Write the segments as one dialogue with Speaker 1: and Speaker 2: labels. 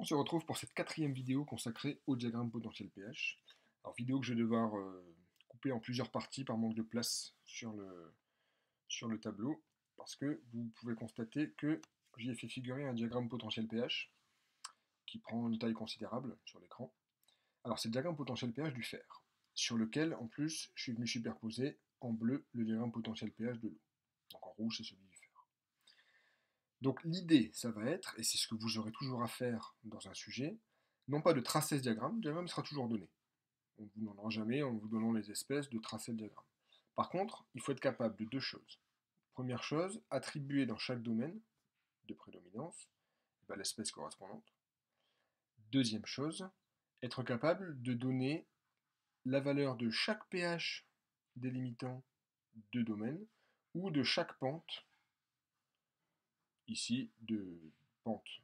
Speaker 1: On se retrouve pour cette quatrième vidéo consacrée au diagramme potentiel pH. Alors vidéo que je vais devoir couper en plusieurs parties par manque de place sur le tableau, parce que vous pouvez constater que j'y ai fait figurer un diagramme potentiel pH qui prend une taille considérable sur l'écran. Alors c'est le diagramme potentiel pH du fer, sur lequel en plus je suis venu superposer en bleu le diagramme potentiel pH de l'eau. Donc en rouge c'est celui du fer. Donc l'idée, ça va être, et c'est ce que vous aurez toujours à faire dans un sujet, non pas de tracer ce diagramme, le diagramme sera toujours donné. On ne vous demandera jamais, en vous donnant les espèces, de tracer le diagramme. Par contre, il faut être capable de deux choses. Première chose, attribuer dans chaque domaine de prédominance l'espèce correspondante. Deuxième chose, être capable de donner la valeur de chaque pH délimitant deux domaines ou de chaque pente, ici de pente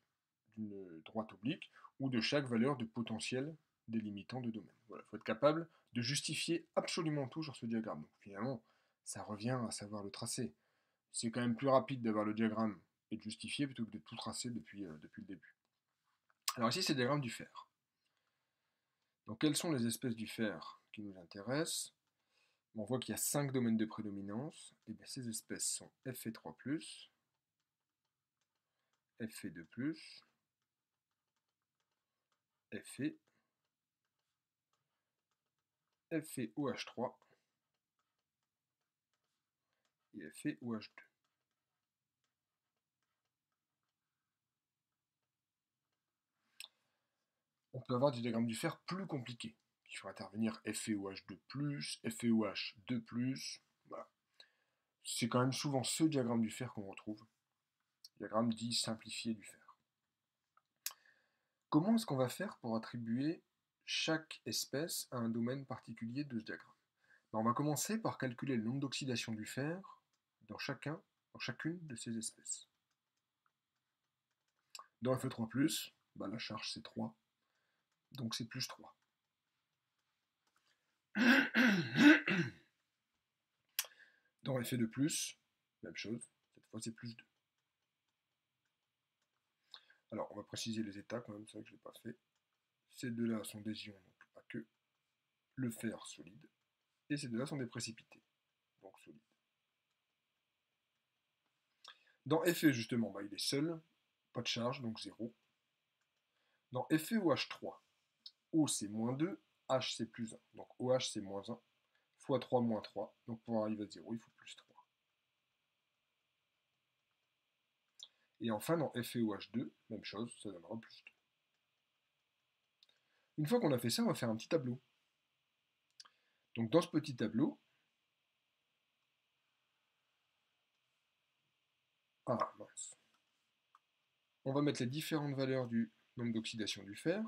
Speaker 1: d'une droite oblique, ou de chaque valeur de potentiel délimitant de domaine. Voilà, il faut être capable de justifier absolument tout sur ce diagramme. Donc finalement, ça revient à savoir le tracer. C'est quand même plus rapide d'avoir le diagramme et de justifier plutôt que de tout tracer depuis le début. Alors ici, c'est le diagramme du fer. Donc quelles sont les espèces du fer qui nous intéressent? On voit qu'il y a 5 domaines de prédominance. Et bien ces espèces sont Fe3+, Fe2+, Fe, FeOH3 et FeOH2. On peut avoir des diagrammes du fer plus compliqués, qui font intervenir FeOH2+, FeOH2+, voilà. C'est quand même souvent ce diagramme du fer qu'on retrouve, diagramme dit simplifié du fer. Comment est-ce qu'on va faire pour attribuer chaque espèce à un domaine particulier de ce diagramme? On va commencer par calculer le nombre d'oxydation du fer dans chacune de ces espèces. Dans Fe3+, la charge c'est 3, donc c'est plus 3. Dans Fe2+, même chose, cette fois c'est plus 2. Alors on va préciser les états quand même, c'est vrai que je ne l'ai pas fait. Ces deux-là sont des ions, donc pas que le fer solide, et ces deux-là sont des précipités, donc solides. Dans Fe justement, il est seul, pas de charge, donc 0. Dans FeOH3, O c'est moins 2, H c'est plus 1, donc OH c'est moins 1, fois 3 moins 3, donc pour arriver à 0, il faut plus 3. Et enfin, dans FeOH2, même chose, ça donnera plus 2. Une fois qu'on a fait ça, on va faire un petit tableau. Donc dans ce petit tableau, on va mettre les différentes valeurs du nombre d'oxydation du fer,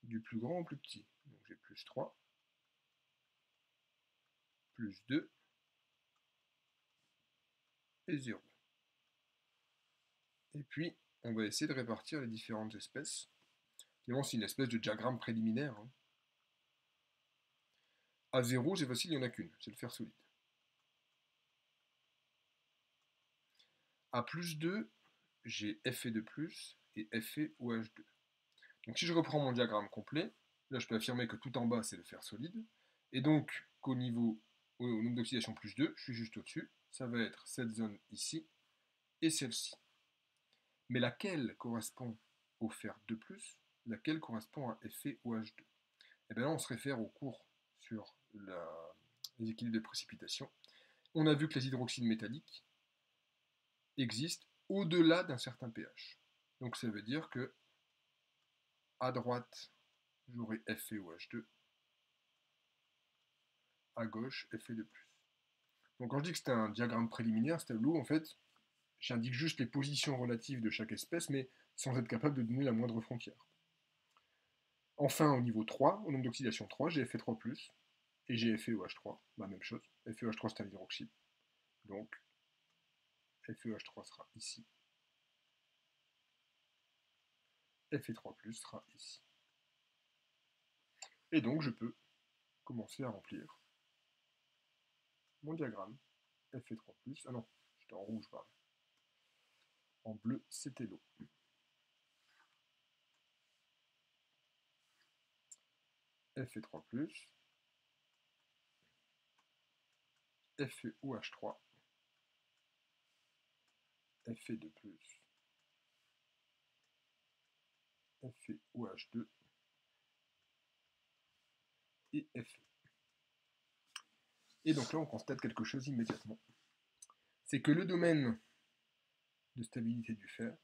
Speaker 1: du plus grand au plus petit. Donc j'ai plus 3, plus 2 et 0. Et puis, on va essayer de répartir les différentes espèces. Finalement, c'est une espèce de diagramme préliminaire. À 0, c'est facile, il n'y en a qu'une, c'est le fer solide. À plus 2, j'ai Fe2+, et FeOH2. Donc si je reprends mon diagramme complet, là je peux affirmer que tout en bas c'est le fer solide, et donc qu'au niveau, au nombre d'oxydation plus 2, je suis juste au-dessus, ça va être cette zone ici, et celle-ci. Mais laquelle correspond au fer 2+, laquelle correspond à FeOH2? Et bien là on se réfère au cours sur les équilibres de précipitation. On a vu que les hydroxydes métalliques existent au-delà d'un certain pH. Donc ça veut dire que à droite, j'aurai FeOH2, à gauche, Fe2+. Donc quand je dis que c'était un diagramme préliminaire, ce tableau, en fait, j'indique juste les positions relatives de chaque espèce, mais sans être capable de donner la moindre frontière. Enfin, au niveau 3, au nombre d'oxydation 3, j'ai Fe3+, et j'ai FeOH3, même chose. FeOH3 c'est un hydroxyde, donc FeOH3 sera ici. Fe3+, sera ici. Et donc je peux commencer à remplir mon diagramme. Fe3+, ah non, j'étais en rouge, pardon. En bleu, c'était l'eau. Fe3+, FeOH3, Fe2+, FeOH2 et Fe. Et donc là, on constate quelque chose immédiatement. C'est que le domaine de stabilité du fer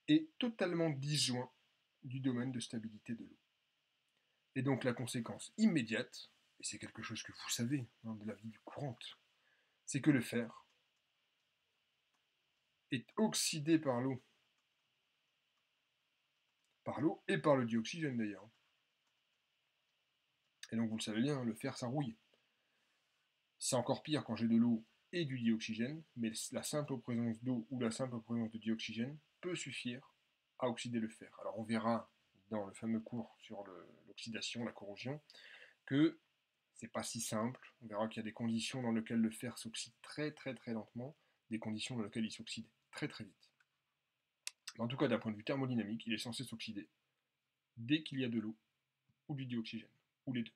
Speaker 1: est totalement disjoint du domaine de stabilité de l'eau. Et donc la conséquence immédiate, et c'est quelque chose que vous savez de la vie courante, c'est que le fer est oxydé par l'eau et par le dioxygène d'ailleurs. Et donc vous le savez bien, le fer ça rouille. C'est encore pire quand j'ai de l'eau et du dioxygène, mais la simple présence d'eau ou la simple présence de dioxygène peut suffire à oxyder le fer. Alors on verra dans le fameux cours sur l'oxydation, la corrosion, que c'est pas si simple. On verra qu'il y a des conditions dans lesquelles le fer s'oxyde très très très lentement, des conditions dans lesquelles il s'oxyde très très vite. Mais en tout cas, d'un point de vue thermodynamique, il est censé s'oxyder dès qu'il y a de l'eau ou du dioxygène, ou les deux.